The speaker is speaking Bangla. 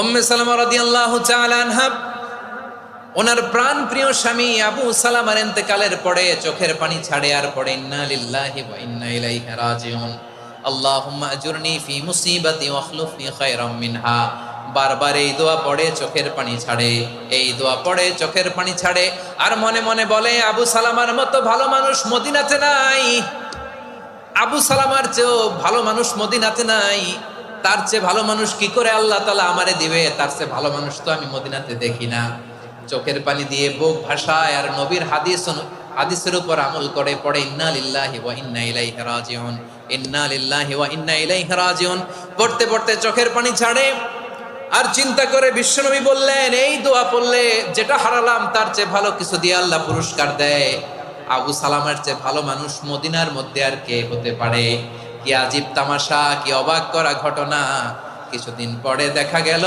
উম্মে সালামা রাদিয়াল্লাহু তাআলা আনহা ওনার প্রাণ প্রিয় স্বামী আবু সালামার ইন্তেকালের পরে চোখের পানি ছাড়ে আর পড়ে ইন্না লিল্লাহি ওয়া ইন্না ইলাইহি রাজিউন আল্লাহুম্মা আজুরনি ফি মুসিবাতি ওয়া আখলুফনি খায়রাম মিনহা। বারবার এই দোয়া পড়ে চোখের পানি ছাড়ে, এই দোয়া পড়ে চোখের পানি ছাড়ে, আর মনে মনে বলে আবু সালামার মতো ভালো মানুষ মদিনাতে নাই, আবু সালামার চেয়েও ভালো মানুষ মদিনাতে নাই, তার চেয়ে ভালো মানুষ কি করে আল্লাহ তাআলা আমারে দিবে, তার চেয়ে ভালো মানুষ তো আমি মদিনাতে দেখি না। চোখের পানি দিয়ে বুক ভাষায় আর নবীর হাদিসের উপর আমল করে পড়ে ইন্না লিল্লাহি ওয়া ইন্না ইলাইহি রাজিউন, ইন্না লিল্লাহি ওয়া ইন্না ইলাইহি রাজিউন। পড়তে পড়তে চোখের পানি ছাড়ে আর চিন্তা করে বিশ্বনবী বললেন, এই দোয়া পড়লে যেটা হারালাম তার চেয়ে ভালো কিছু দিয়ে আল্লাহ পুরস্কার দেয়। আবু সালামার চেয়ে ভালো মানুষ মদিনার মধ্যে আর কে হতে পারে? কি আজীব তামাশা, কি অবাক করা ঘটনা! কিছুদিন পরে দেখা গেল